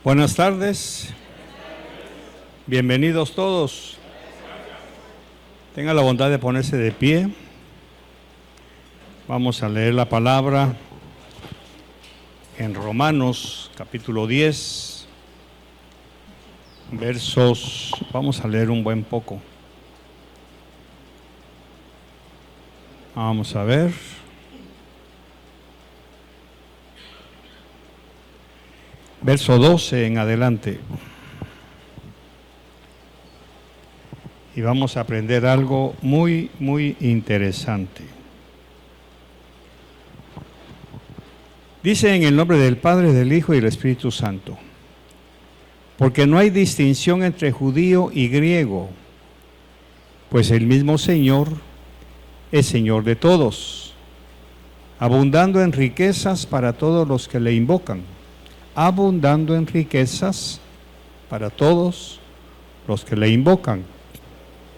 Buenas tardes, bienvenidos todos. Tenga la bondad de ponerse de pie. Vamos a leer la palabra en Romanos capítulo 10, versos, vamos a leer un buen poco. Vamos a ver. Verso 12 en adelante. Y vamos a aprender algo muy interesante. Dice en el nombre del Padre, del Hijo y del Espíritu Santo: porque no hay distinción entre judío y griego, pues el mismo Señor es Señor de todos, abundando en riquezas para todos los que le invocan. Abundando en riquezas para todos los que le invocan,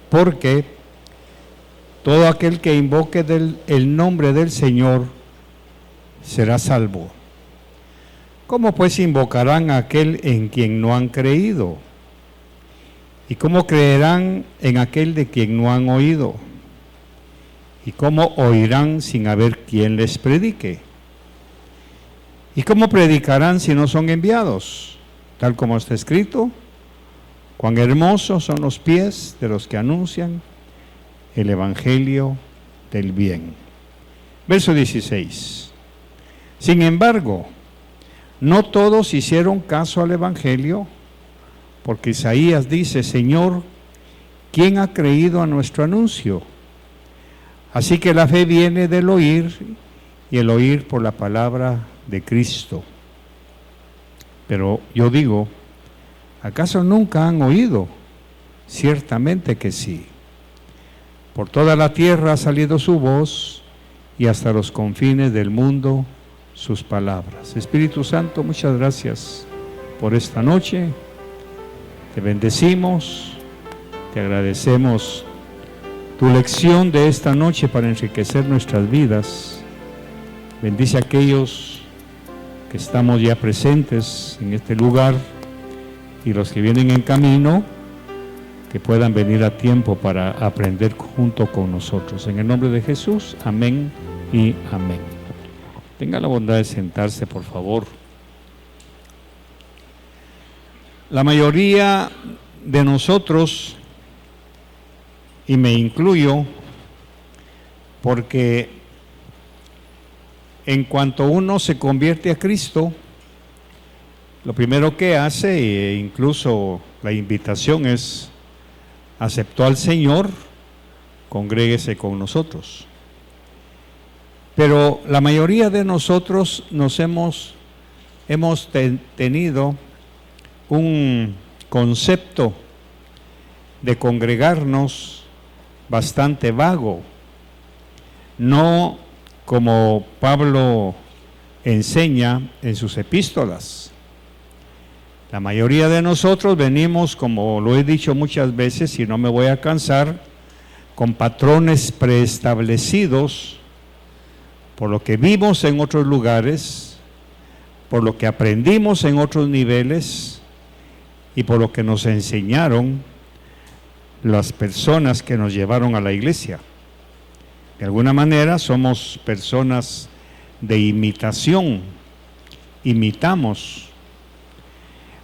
porque todo aquel que invoque el nombre del Señor será salvo. ¿Cómo pues invocarán a aquel en quien no han creído? ¿Y cómo creerán en aquel de quien no han oído? ¿Y cómo oirán sin haber quien les predique? ¿Y cómo predicarán si no son enviados? Tal como está escrito: cuán hermosos son los pies de los que anuncian el evangelio del bien. Verso 16. Sin embargo, no todos hicieron caso al evangelio, porque Isaías dice: Señor, ¿quién ha creído a nuestro anuncio? Así que la fe viene del oír, y el oír por la palabra de Cristo. Pero yo digo, ¿acaso nunca han oído? Ciertamente que sí. Por toda la tierra ha salido su voz, y hasta los confines del mundo sus palabras. Espíritu Santo, muchas gracias por esta noche. Te bendecimos, te agradecemos tu lección de esta noche para enriquecer nuestras vidas. Bendice a aquellos que estamos ya presentes en este lugar y los que vienen en camino, que puedan venir a tiempo para aprender junto con nosotros. En el nombre de Jesús, amén y amén. Tenga la bondad de sentarse, por favor. La mayoría de nosotros, y me incluyo, porque en cuanto uno se convierte a Cristo, lo primero que hace, e incluso la invitación es: aceptó al Señor, congréguese con nosotros. Pero la mayoría de nosotros hemos tenido un concepto de congregarnos bastante vago, no como Pablo enseña en sus epístolas. La mayoría de nosotros venimos, como lo he dicho muchas veces y no me voy a cansar, con patrones preestablecidos por lo que vimos en otros lugares, por lo que aprendimos en otros niveles y por lo que nos enseñaron las personas que nos llevaron a la iglesia. De alguna manera somos personas de imitación, imitamos.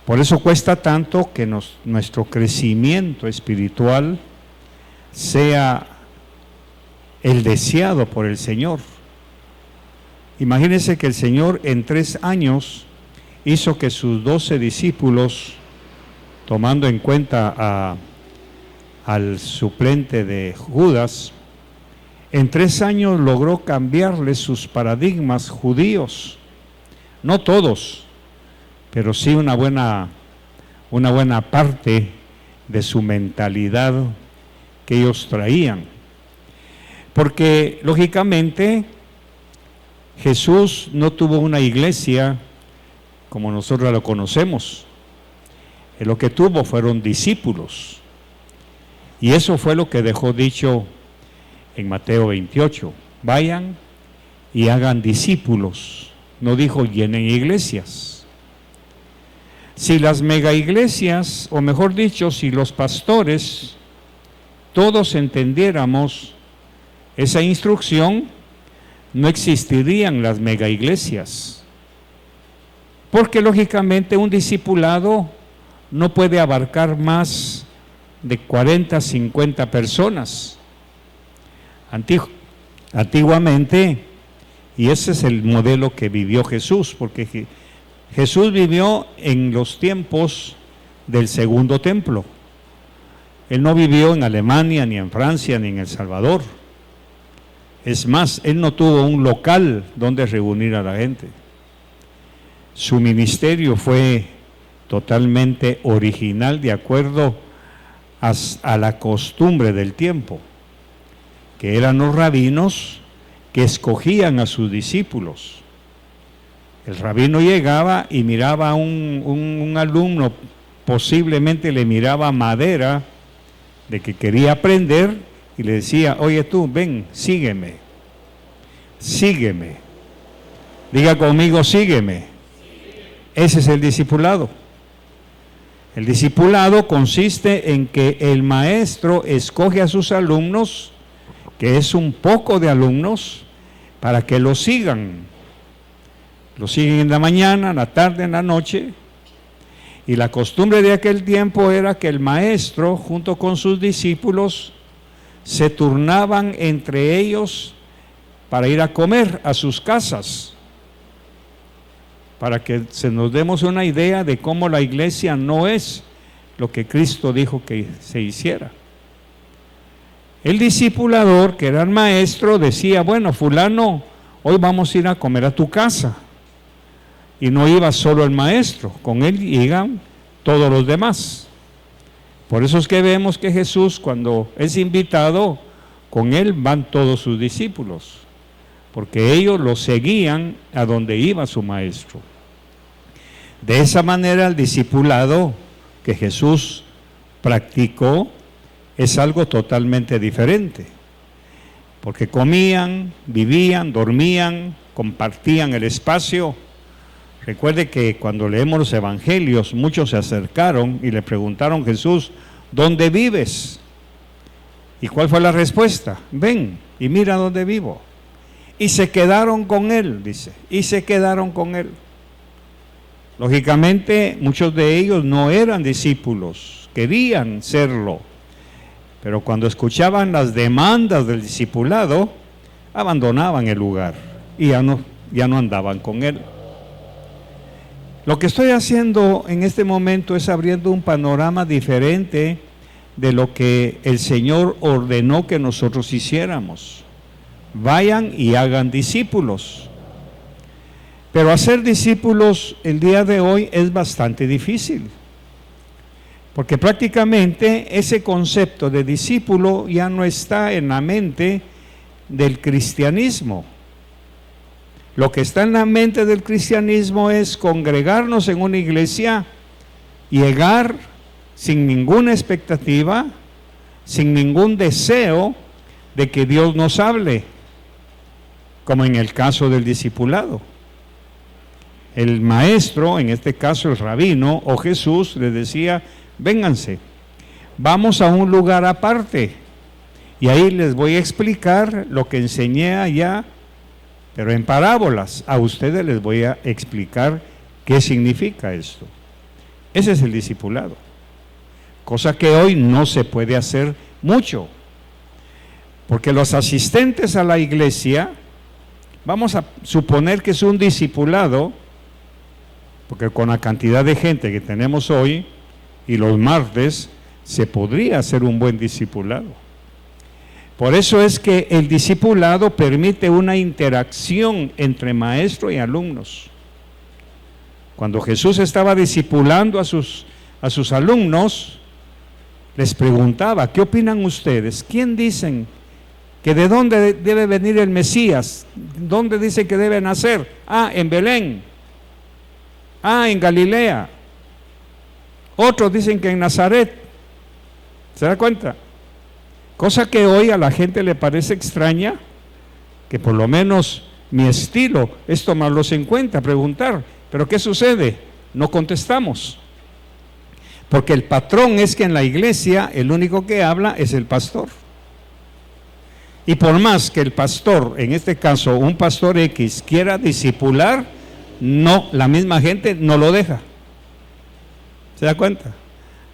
Por eso cuesta tanto que nuestro crecimiento espiritual sea el deseado por el Señor. Imagínense que el Señor en 3 años hizo que sus 12 discípulos, tomando en cuenta al suplente de Judas, en 3 años logró cambiarles sus paradigmas judíos. No todos, pero sí una buena parte de su mentalidad que ellos traían. Porque, lógicamente, Jesús no tuvo una iglesia como nosotros lo conocemos. Lo que tuvo fueron discípulos. Y eso fue lo que dejó dicho en Mateo 28, vayan y hagan discípulos. No dijo llenen iglesias. Si las megaiglesias, o mejor dicho, si los pastores, todos entendiéramos esa instrucción, no existirían las megaiglesias. Porque lógicamente un discipulado no puede abarcar más de 40, 50 personas. Antiguamente, y ese es el modelo que vivió Jesús, porque Jesús vivió en los tiempos del segundo templo. Él no vivió en Alemania, ni en Francia, ni en El Salvador. Es más, él no tuvo un local donde reunir a la gente. Su ministerio fue totalmente original, de acuerdo a la costumbre del tiempo, que eran los rabinos que escogían a sus discípulos. El rabino llegaba y miraba a un alumno, posiblemente le miraba madera de que quería aprender y le decía: oye tú, ven, sígueme, sígueme. Diga conmigo, sígueme. Ese es el discipulado. El discipulado consiste en que el maestro escoge a sus alumnos, que es un poco de alumnos, para que lo sigan. Lo siguen en la mañana, en la tarde, en la noche. Y la costumbre de aquel tiempo era que el maestro, junto con sus discípulos, se turnaban entre ellos para ir a comer a sus casas. Para que se nos demos una idea de cómo la iglesia no es lo que Cristo dijo que se hiciera. El discipulador, que era el maestro, decía: bueno, fulano, hoy vamos a ir a comer a tu casa. Y no iba solo el maestro, con él iban todos los demás. Por eso es que vemos que Jesús, cuando es invitado, con él van todos sus discípulos, porque ellos lo seguían a donde iba su maestro. De esa manera, el discipulado que Jesús practicó es algo totalmente diferente, porque comían, vivían, dormían, compartían el espacio. Recuerde que cuando leemos los evangelios, muchos se acercaron y le preguntaron: Jesús, ¿dónde vives? ¿Y cuál fue la respuesta? Ven y mira dónde vivo. Y se quedaron con él, dice, y se quedaron con él. Lógicamente, muchos de ellos no eran discípulos, querían serlo, pero cuando escuchaban las demandas del discipulado, abandonaban el lugar y ya no andaban con él. Lo que estoy haciendo en este momento es abriendo un panorama diferente de lo que el Señor ordenó que nosotros hiciéramos. Vayan y hagan discípulos. Pero hacer discípulos el día de hoy es bastante difícil, porque prácticamente ese concepto de discípulo ya no está en la mente del cristianismo. Lo que está en la mente del cristianismo es congregarnos en una iglesia, llegar sin ninguna expectativa, sin ningún deseo de que Dios nos hable, como en el caso del discipulado. El maestro, en este caso el rabino o Jesús, les decía: vénganse, vamos a un lugar aparte y ahí les voy a explicar lo que enseñé allá, pero en parábolas. A ustedes les voy a explicar qué significa esto. Ese es el discipulado, cosa que hoy no se puede hacer mucho, porque los asistentes a la iglesia, vamos a suponer que es un discipulado, porque con la cantidad de gente que tenemos hoy y los martes, se podría hacer un buen discipulado. Por eso es que el discipulado permite una interacción entre maestro y alumnos. Cuando Jesús estaba discipulando a sus alumnos, les preguntaba: ¿qué opinan ustedes? ¿Quién dicen que de dónde debe venir el Mesías? ¿Dónde dicen que debe nacer? En Belén. En Galilea. Otros dicen que en Nazaret. ¿Se da cuenta? Cosa que hoy a la gente le parece extraña, que por lo menos mi estilo es tomarlos en cuenta, preguntar. ¿Pero qué sucede? No contestamos. Porque el patrón es que en la iglesia el único que habla es el pastor. Y por más que el pastor, en este caso un pastor X, quiera discipular, no, la misma gente no lo deja. ¿Se da cuenta?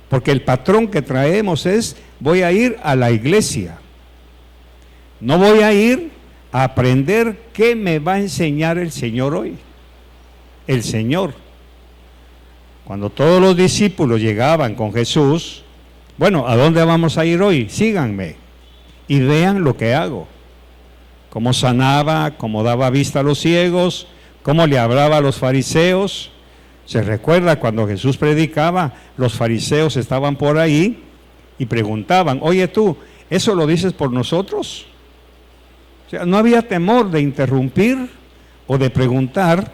Porque el patrón que traemos es, voy a ir a la iglesia. No voy a ir a aprender qué me va a enseñar el Señor hoy. El Señor. Cuando todos los discípulos llegaban con Jesús, bueno, ¿a dónde vamos a ir hoy? Síganme y vean lo que hago. Cómo sanaba, cómo daba vista a los ciegos, cómo le hablaba a los fariseos. Se recuerda cuando Jesús predicaba, los fariseos estaban por ahí y preguntaban, oye tú, ¿eso lo dices por nosotros? O sea, no había temor de interrumpir o de preguntar,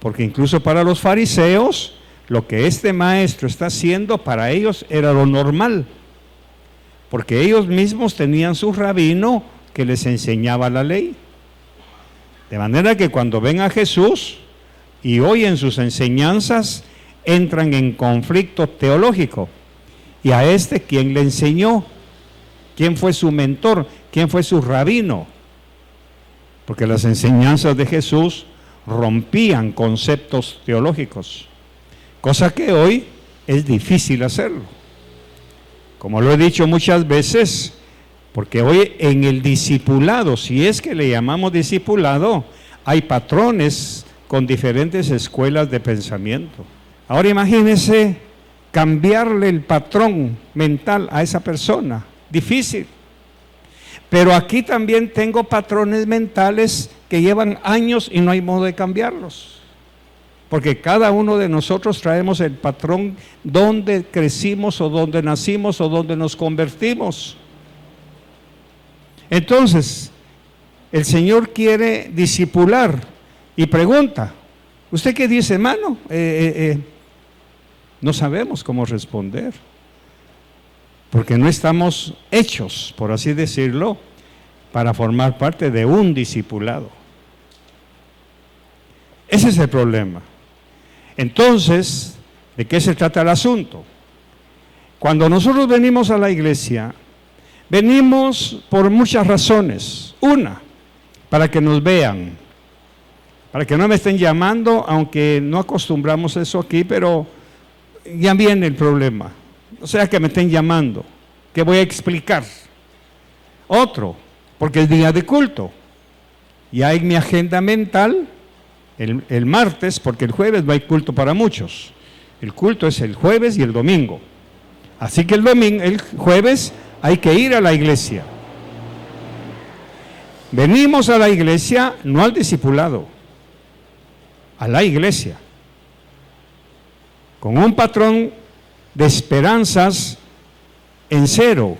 porque incluso para los fariseos, lo que este maestro está haciendo para ellos era lo normal, porque ellos mismos tenían su rabino que les enseñaba la ley. De manera que cuando ven a Jesús y oyen sus enseñanzas, entran en conflicto teológico. Y a este, ¿quién le enseñó? ¿Quién fue su mentor? ¿Quién fue su rabino? Porque las enseñanzas de Jesús rompían conceptos teológicos, cosa que hoy es difícil hacerlo. Como lo he dicho muchas veces, porque hoy en el discipulado, si es que le llamamos discipulado, hay patrones con diferentes escuelas de pensamiento. Ahora imagínese cambiarle el patrón mental a esa persona, difícil. Pero aquí también tengo patrones mentales que llevan años y no hay modo de cambiarlos. Porque cada uno de nosotros traemos el patrón donde crecimos o donde nacimos o donde nos convertimos. Entonces, el Señor quiere discipular y pregunta, ¿usted qué dice, hermano? No sabemos cómo responder, porque no estamos hechos, por así decirlo, para formar parte de un discipulado. Ese es el problema. Entonces, ¿de qué se trata el asunto? Cuando nosotros venimos a la iglesia, venimos por muchas razones. Una, para que nos vean, para que no me estén llamando, aunque no acostumbramos eso aquí, pero ya viene el problema. O sea, que me estén llamando, que voy a explicar. Otro, porque es día de culto. Ya en mi agenda mental, el martes, porque el jueves no hay culto para muchos. El culto es el jueves y el domingo. Así que el jueves hay que ir a la iglesia. Venimos a la iglesia, no al discipulado, a la iglesia, con un patrón de esperanzas en cero.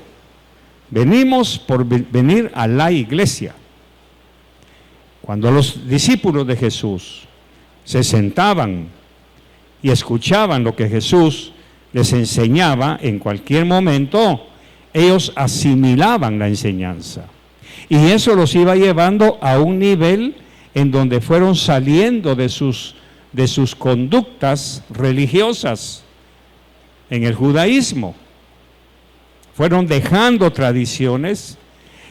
Venimos por venir a la iglesia. Cuando los discípulos de Jesús se sentaban y escuchaban lo que Jesús les enseñaba, en cualquier momento ellos asimilaban la enseñanza. Y eso los iba llevando a un nivel en donde fueron saliendo de sus conductas religiosas en el judaísmo. Fueron dejando tradiciones.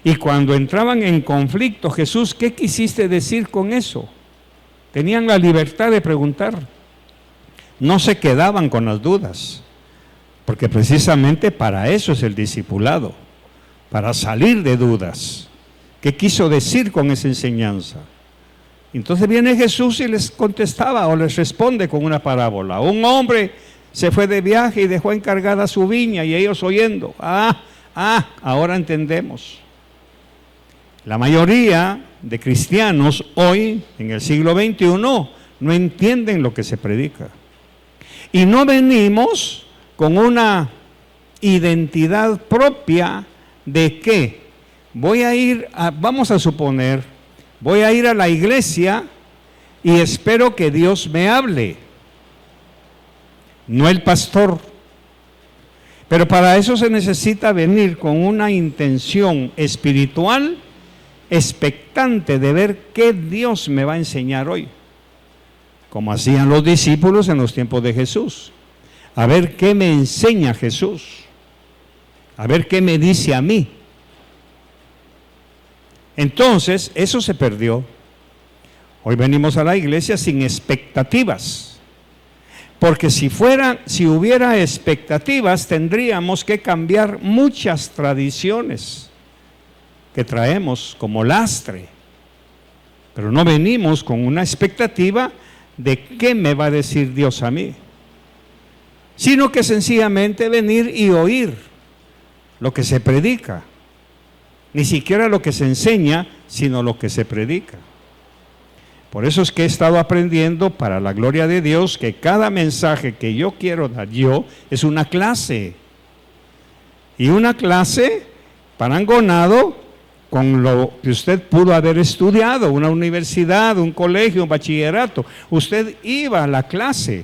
Y cuando entraban en conflicto, Jesús, ¿qué quisiste decir con eso? Tenían la libertad de preguntar. No se quedaban con las dudas, porque precisamente para eso es el discipulado, para salir de dudas. ¿Qué quiso decir con esa enseñanza? Entonces viene Jesús y les contestaba o les responde con una parábola. Un hombre se fue de viaje y dejó encargada su viña y ellos oyendo. Ahora entendemos. La mayoría de cristianos hoy, en el siglo XXI, no entienden lo que se predica. Y no venimos con una identidad propia de que vamos a suponer, voy a ir a la iglesia y espero que Dios me hable, no el pastor. Pero para eso se necesita venir con una intención espiritual expectante de ver qué Dios me va a enseñar hoy, como hacían los discípulos en los tiempos de Jesús. a ver qué me enseña Jesús, a ver qué me dice a mí. Entonces, eso se perdió. Hoy venimos a la iglesia sin expectativas, porque si hubiera expectativas, tendríamos que cambiar muchas tradiciones que traemos como lastre. Pero no venimos con una expectativa de qué me va a decir Dios a mí, sino que sencillamente venir y oír lo que se predica. Ni siquiera lo que se enseña, sino lo que se predica. Por eso es que he estado aprendiendo, para la gloria de Dios, que cada mensaje que yo quiero dar es una clase. Y una clase parangonado con lo que usted pudo haber estudiado, una universidad, un colegio, un bachillerato. Usted iba a la clase,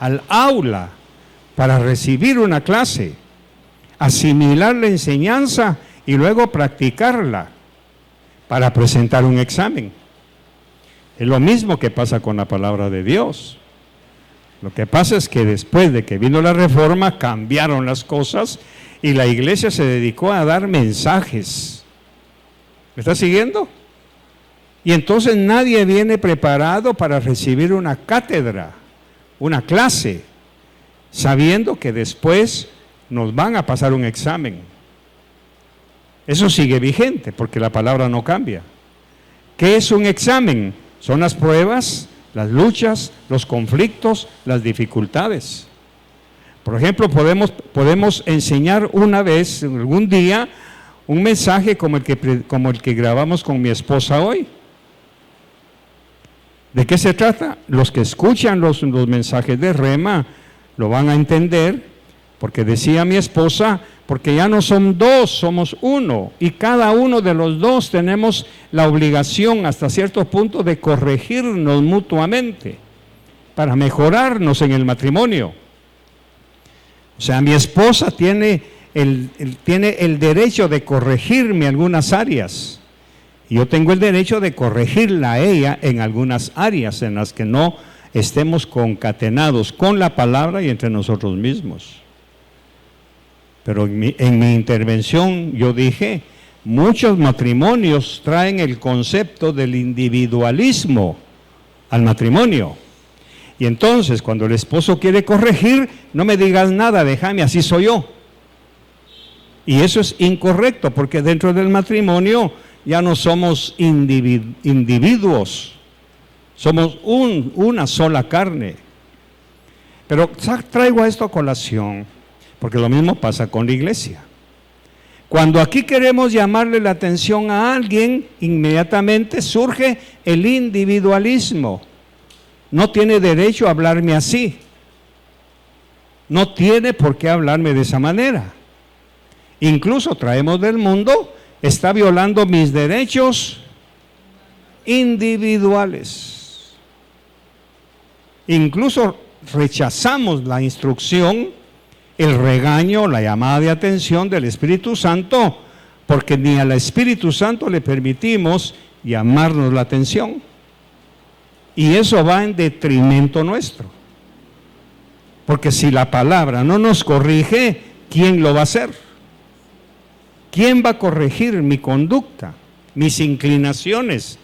al aula, para recibir una clase, asimilar la enseñanza y luego practicarla para presentar un examen. Es lo mismo que pasa con la palabra de Dios. Lo que pasa es que después de que vino la reforma, cambiaron las cosas y la iglesia se dedicó a dar mensajes. ¿Me está siguiendo? Y entonces nadie viene preparado para recibir una cátedra, una clase, sabiendo que después nos van a pasar un examen. Eso sigue vigente porque la palabra no cambia. ¿Qué es un examen? Son las pruebas, las luchas, los conflictos, las dificultades. Por ejemplo, podemos enseñar una vez, algún día, un mensaje como el que grabamos con mi esposa hoy. ¿De qué se trata? Los que escuchan los mensajes de Rema lo van a entender, porque decía mi esposa, porque ya no son dos, somos uno, y cada uno de los dos tenemos la obligación hasta cierto punto de corregirnos mutuamente para mejorarnos en el matrimonio. O sea, mi esposa tiene el derecho de corregirme algunas áreas, y yo tengo el derecho de corregirla a ella en algunas áreas en las que no estemos concatenados con la palabra y entre nosotros mismos. Pero en mi intervención yo dije, muchos matrimonios traen el concepto del individualismo al matrimonio. Y entonces, cuando el esposo quiere corregir, no me digas nada, déjame, así soy yo. Y eso es incorrecto, porque dentro del matrimonio ya no somos individuos, somos una sola carne. Pero traigo esto a colación, porque lo mismo pasa con la iglesia. Cuando aquí queremos llamarle la atención a alguien, inmediatamente surge el individualismo. No tiene derecho a hablarme así. No tiene por qué hablarme de esa manera. Incluso traemos del mundo, está violando mis derechos individuales. Incluso rechazamos la instrucción, el regaño, la llamada de atención del Espíritu Santo, porque ni al Espíritu Santo le permitimos llamarnos la atención. Y eso va en detrimento nuestro. Porque si la palabra no nos corrige, ¿quién lo va a hacer? ¿Quién va a corregir mi conducta, mis inclinaciones?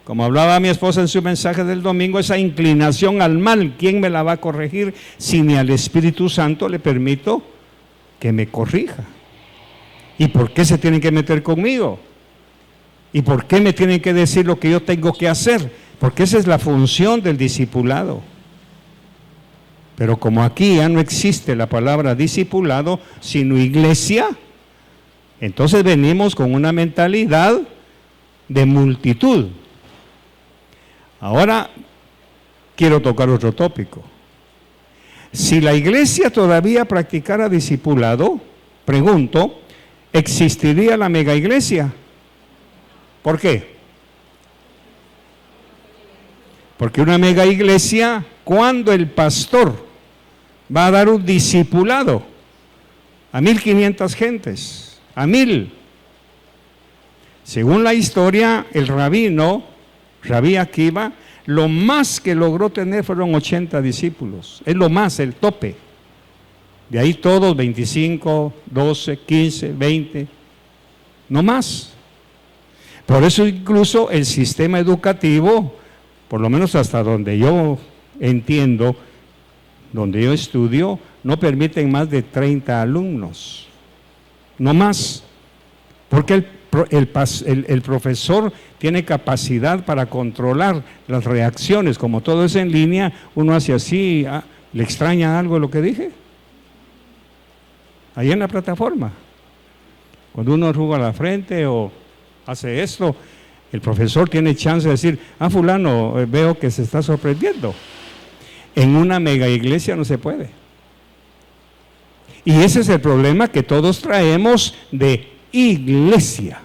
Como hablaba mi esposa en su mensaje del domingo, esa inclinación al mal, ¿quién me la va a corregir si ni al Espíritu Santo le permito que me corrija? ¿Y por qué se tienen que meter conmigo? ¿Y por qué me tienen que decir lo que yo tengo que hacer? Porque esa es la función del discipulado. Pero como aquí ya no existe la palabra discipulado, sino iglesia, entonces venimos con una mentalidad de multitud. Ahora quiero tocar otro tópico. Si la iglesia todavía practicara discipulado, pregunto, ¿existiría la mega iglesia? ¿Por qué? Porque una mega iglesia, cuando el pastor va a dar un discipulado a 1,500 gentes, a 1,000. Según la historia, el Rabí Akiva, lo más que logró tener fueron 80 discípulos. Es lo más, el tope. De ahí todos 25, 12, 15, 20, no más. Por eso incluso el sistema educativo, por lo menos hasta donde yo entiendo, donde yo estudio, no permiten más de 30 alumnos, no más, porque el profesor tiene capacidad para controlar las reacciones. Como todo es en línea, uno hace así, ¿le extraña algo lo que dije? Ahí en la plataforma, cuando uno arruga la frente o hace esto, el profesor tiene chance de decir, fulano, veo que se está sorprendiendo. En una mega iglesia no se puede. Y ese es el problema que todos traemos de iglesia.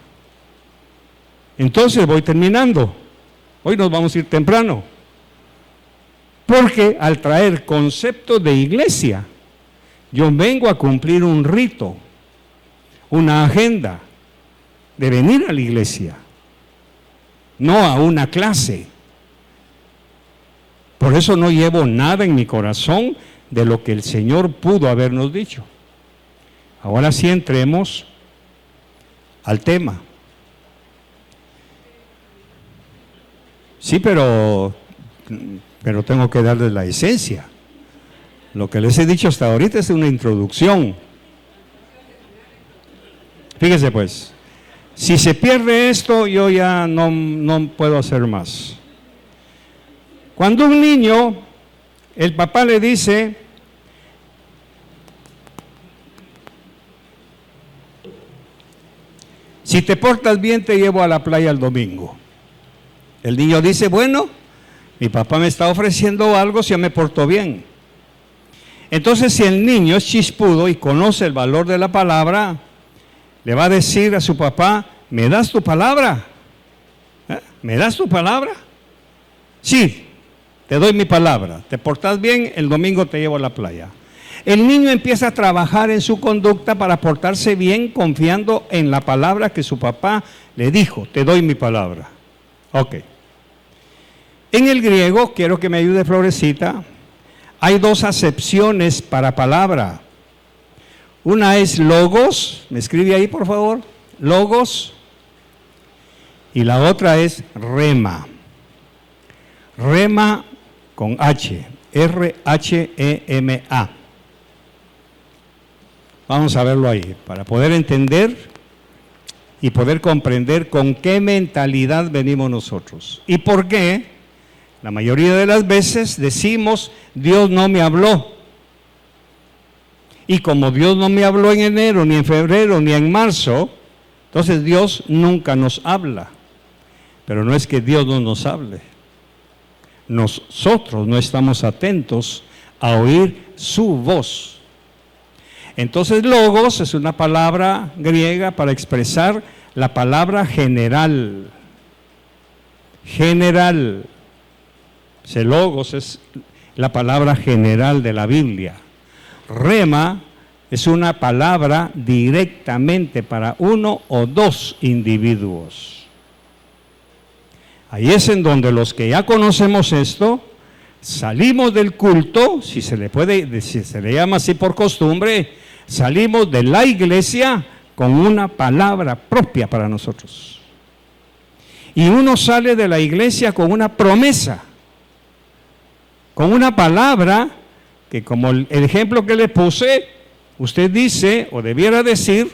Entonces voy terminando. Hoy nos vamos a ir temprano. Porque al traer conceptos de iglesia, yo vengo a cumplir un rito, una agenda de venir a la iglesia, no a una clase. Por eso no llevo nada en mi corazón de lo que el Señor pudo habernos dicho. Ahora sí entremos al tema. Sí, pero tengo que darles la esencia. Lo que les he dicho hasta ahorita es una introducción. Fíjese pues, si se pierde esto, yo ya no puedo hacer más. Cuando un niño, el papá le dice, si te portas bien te llevo a la playa el domingo. El niño dice, bueno, mi papá me está ofreciendo algo si yo me porto bien. Entonces, si el niño es chispudo y conoce el valor de la palabra, le va a decir a su papá, ¿me das tu palabra? ¿Me das tu palabra? Sí, te doy mi palabra. Te portas bien, el domingo te llevo a la playa. El niño empieza a trabajar en su conducta para portarse bien, confiando en la palabra que su papá le dijo, te doy mi palabra. Ok. En el griego, quiero que me ayude Florecita, hay dos acepciones para palabra. Una es logos, me escribe ahí por favor, logos, y la otra es rema. Rema con H, R-H-E-M-A. Vamos a verlo ahí, para poder entender y poder comprender con qué mentalidad venimos nosotros. ¿Y por qué? La mayoría de las veces decimos, Dios no me habló. Y como Dios no me habló en enero, ni en febrero, ni en marzo, entonces Dios nunca nos habla. Pero no es que Dios no nos hable. Nosotros no estamos atentos a oír su voz. Entonces logos es una palabra griega para expresar la palabra general. General. Ese logos es la palabra general de la Biblia. Rema es una palabra directamente para uno o dos individuos. Ahí es en donde los que ya conocemos esto, salimos del culto, si se le llama así por costumbre, salimos de la iglesia con una palabra propia para nosotros. Y uno sale de la iglesia con una promesa, con una palabra que, como el ejemplo que le puse, usted dice o debiera decir,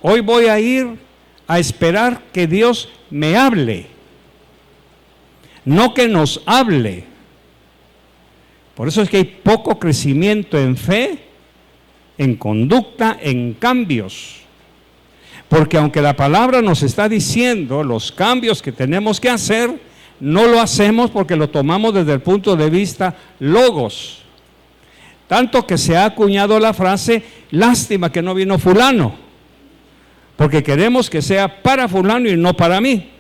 hoy voy a ir a esperar que Dios me hable, no que nos hable. Por eso es que hay poco crecimiento en fe, en conducta, en cambios. Porque aunque la palabra nos está diciendo los cambios que tenemos que hacer, no lo hacemos porque lo tomamos desde el punto de vista logos. Tanto que se ha acuñado la frase, lástima que no vino fulano, porque queremos que sea para fulano y no para mí.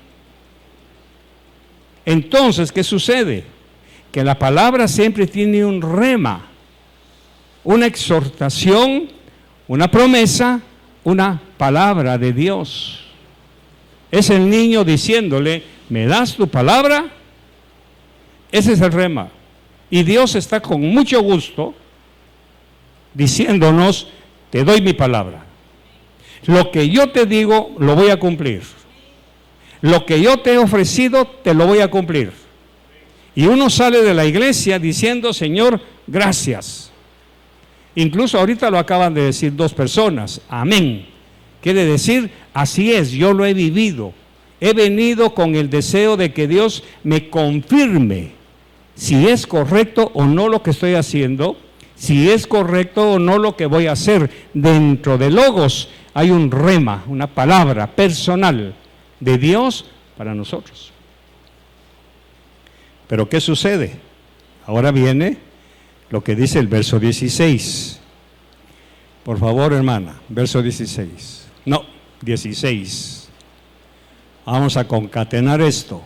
Entonces, ¿qué sucede? Que la palabra siempre tiene un rema, una exhortación, una promesa, una palabra de Dios. Es el niño diciéndole, ¿me das tu palabra? Ese es el rema. Y Dios está con mucho gusto diciéndonos, te doy mi palabra. Lo que yo te digo, lo voy a cumplir. Lo que yo te he ofrecido, te lo voy a cumplir. Y uno sale de la iglesia diciendo, Señor, gracias. Incluso ahorita lo acaban de decir 2 personas, amén. Quiere decir, así es, yo lo he vivido. He venido con el deseo de que Dios me confirme si es correcto o no lo que estoy haciendo, si es correcto o no lo que voy a hacer. Dentro de Logos hay un rema, una palabra personal de Dios para nosotros. Pero ¿qué sucede? Ahora viene lo que dice el verso 16. Por favor, hermana, verso 16. No, 16. Vamos a concatenar esto.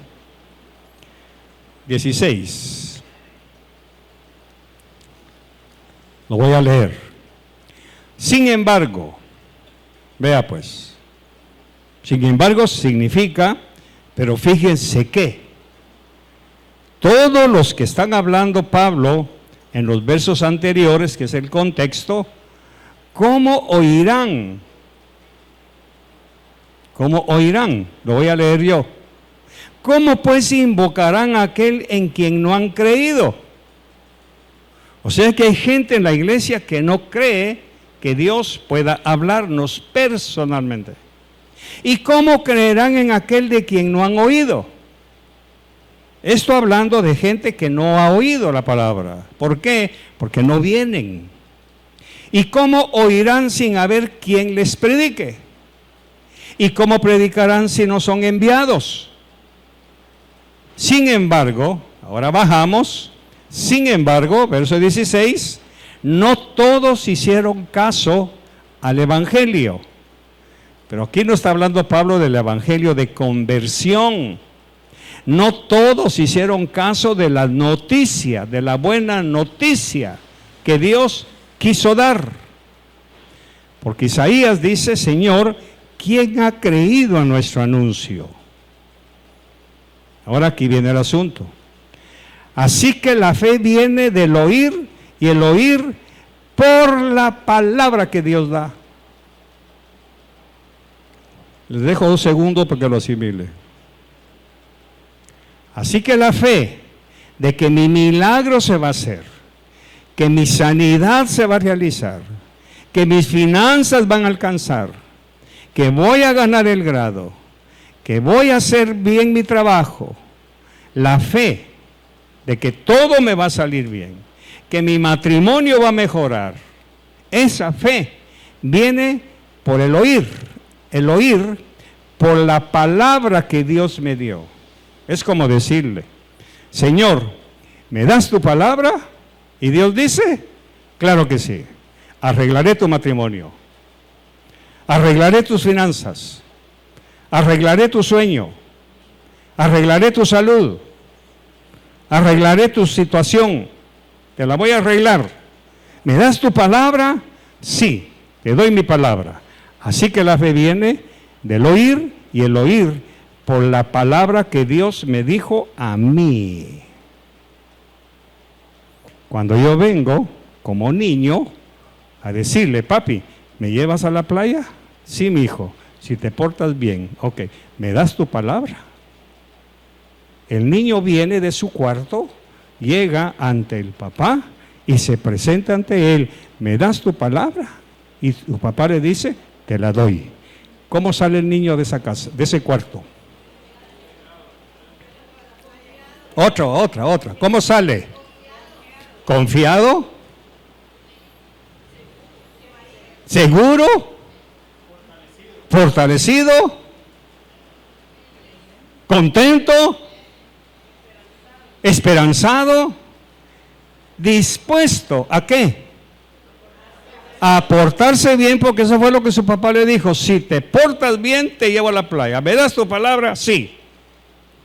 16. Lo voy a leer. Sin embargo, vea pues, sin embargo significa, pero fíjense que todos los que están hablando Pablo en los versos anteriores, que es el contexto, ¿cómo oirán? ¿Cómo oirán? Lo voy a leer yo. ¿Cómo pues invocarán a aquel en quien no han creído? O sea que hay gente en la iglesia que no cree que Dios pueda hablarnos personalmente. ¿Y cómo creerán en aquel de quien no han oído? Esto hablando de gente que no ha oído la palabra. ¿Por qué? Porque no vienen. ¿Y cómo oirán sin haber quien les predique? ¿Y cómo predicarán si no son enviados? Sin embargo, ahora bajamos, sin embargo, verso 16, no todos hicieron caso al evangelio. Pero aquí no está hablando Pablo del evangelio de conversión. No todos hicieron caso de la noticia, de la buena noticia que Dios quiso dar. Porque Isaías dice, Señor, ¿quién ha creído a nuestro anuncio? Ahora aquí viene el asunto. Así que la fe viene del oír, y el oír por la palabra que Dios da. Les dejo 2 segundos para que lo asimile. Así que la fe de que mi milagro se va a hacer, que mi sanidad se va a realizar, que mis finanzas van a alcanzar, que voy a ganar el grado, que voy a hacer bien mi trabajo, la fe de que todo me va a salir bien, que mi matrimonio va a mejorar, esa fe viene por el oír por la palabra que Dios me dio. Es como decirle, Señor, ¿me das tu palabra? Y Dios dice, claro que sí, arreglaré tu matrimonio, arreglaré tus finanzas, arreglaré tu sueño, arreglaré tu salud, arreglaré tu situación, te la voy a arreglar. ¿Me das tu palabra? Sí, te doy mi palabra. Así que la fe viene del oír, y el oír por la palabra que Dios me dijo a mí. Cuando yo vengo como niño a decirle, papi, ¿me llevas a la playa? Sí, mi hijo, si te portas bien. Ok, ¿me das tu palabra? El niño viene de su cuarto, llega ante el papá y se presenta ante él. ¿Me das tu palabra? Y su papá le dice, te la doy. ¿Cómo sale el niño de esa casa, de ese cuarto? Otra. ¿Cómo sale? ¿Confiado? ¿Seguro? ¿Fortalecido? ¿Contento? ¿Esperanzado? ¿Dispuesto a qué? A portarse bien, porque eso fue lo que su papá le dijo. Si te portas bien, te llevo a la playa. ¿Me das tu palabra? Sí.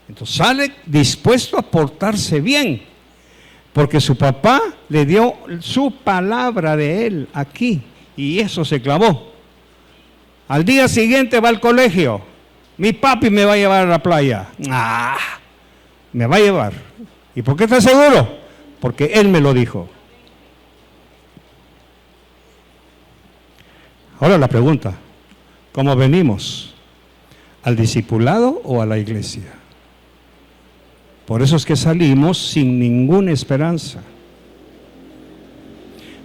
Entonces sale dispuesto a portarse bien, porque su papá le dio su palabra de él aquí, y eso se clavó. Al día siguiente va al colegio. Mi papi me va a llevar a la playa. Me va a llevar. ¿Y por qué está seguro? Porque él me lo dijo. Ahora la pregunta, ¿cómo venimos? ¿Al discipulado o a la iglesia? Por eso es que salimos sin ninguna esperanza.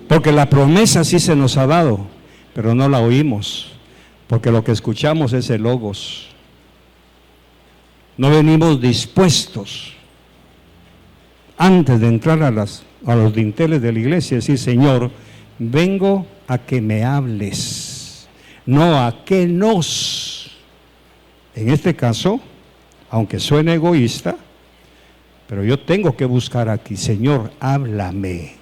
Porque la promesa sí se nos ha dado, pero no la oímos, porque lo que escuchamos es el logos. No venimos dispuestos, antes de entrar a los dinteles de la iglesia, decir, Señor, vengo a que me hables, no a que nos. En este caso, aunque suene egoísta, pero yo tengo que buscar aquí, Señor, háblame,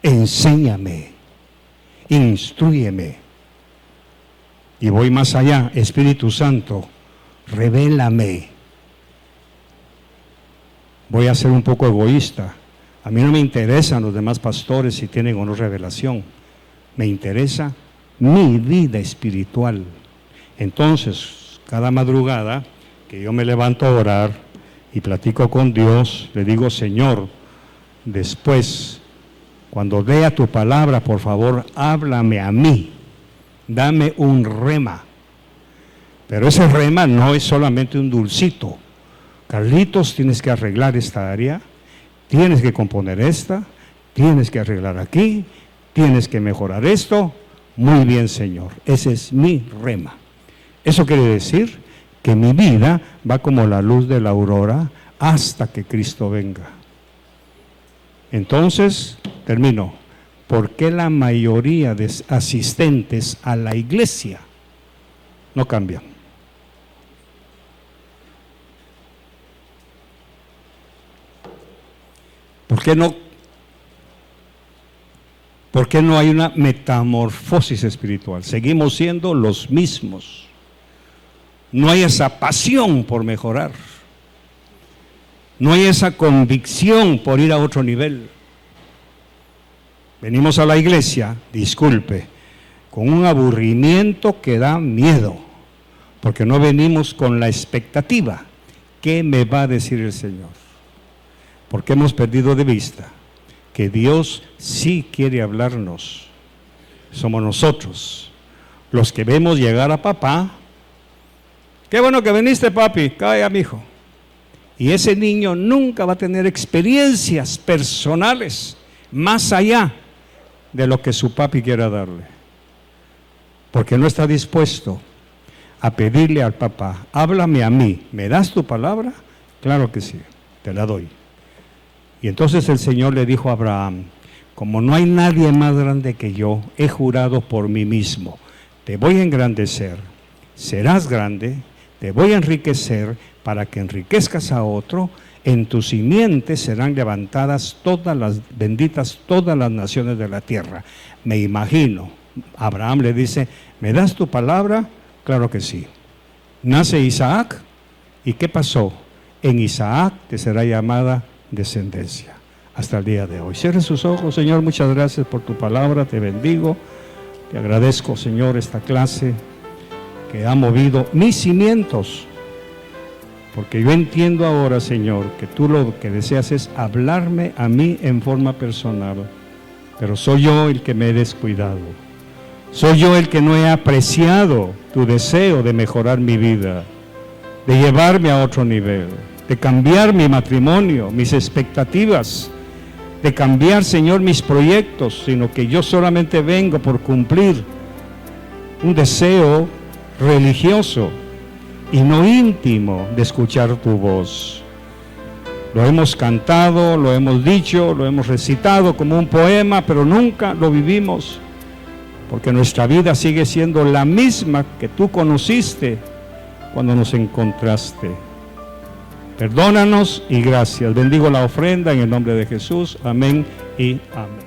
enséñame, instrúyeme. Y voy más allá, Espíritu Santo, revélame. Voy a ser un poco egoísta. A mí no me interesan los demás pastores si tienen o no revelación. Me interesa mi vida espiritual. Entonces, cada madrugada que yo me levanto a orar y platico con Dios, le digo, Señor, después, cuando lea tu palabra, por favor, háblame a mí. Dame un rema. Pero ese rema no es solamente un dulcito. Carlitos, tienes que arreglar esta área, tienes que componer esta, tienes que arreglar aquí, tienes que mejorar esto. Muy bien, Señor, ese es mi rema. Eso quiere decir que mi vida va como la luz de la aurora hasta que Cristo venga. Entonces, termino. ¿Por qué la mayoría de asistentes a la iglesia no cambian? ¿Por qué no hay una metamorfosis espiritual? Seguimos siendo los mismos. No hay esa pasión por mejorar. No hay esa convicción por ir a otro nivel. Venimos a la iglesia, disculpe, con un aburrimiento que da miedo, porque no venimos con la expectativa. ¿Qué me va a decir el Señor? Porque hemos perdido de vista que Dios sí quiere hablarnos. Somos nosotros los que vemos llegar a papá. Qué bueno que viniste, papi, calla, mijo. Y ese niño nunca va a tener experiencias personales más allá de lo que su papi quiera darle, porque no está dispuesto a pedirle al papá, háblame a mí, ¿me das tu palabra? Claro que sí, te la doy. Y entonces el Señor le dijo a Abraham, como no hay nadie más grande que yo, he jurado por mí mismo, te voy a engrandecer, serás grande, te voy a enriquecer para que enriquezcas a otro. En tu simiente serán levantadas benditas todas las naciones de la tierra. Me imagino, Abraham le dice, ¿me das tu palabra? Claro que sí. Nace Isaac, ¿y qué pasó? En Isaac te será llamada descendencia. Hasta el día de hoy. Cierre sus ojos, Señor, muchas gracias por tu palabra, te bendigo. Te agradezco, Señor, esta clase que ha movido mis cimientos. Porque yo entiendo ahora, Señor, que tú lo que deseas es hablarme a mí en forma personal. Pero soy yo el que me he descuidado. Soy yo el que no he apreciado tu deseo de mejorar mi vida, de llevarme a otro nivel, de cambiar mi matrimonio, mis expectativas, de cambiar, Señor, mis proyectos, sino que yo solamente vengo por cumplir un deseo religioso y no íntimo de escuchar tu voz. Lo hemos cantado, lo hemos dicho, lo hemos recitado como un poema, pero nunca lo vivimos, porque nuestra vida sigue siendo la misma que tú conociste cuando nos encontraste. Perdónanos y gracias. Bendigo la ofrenda en el nombre de Jesús. Amén y amén.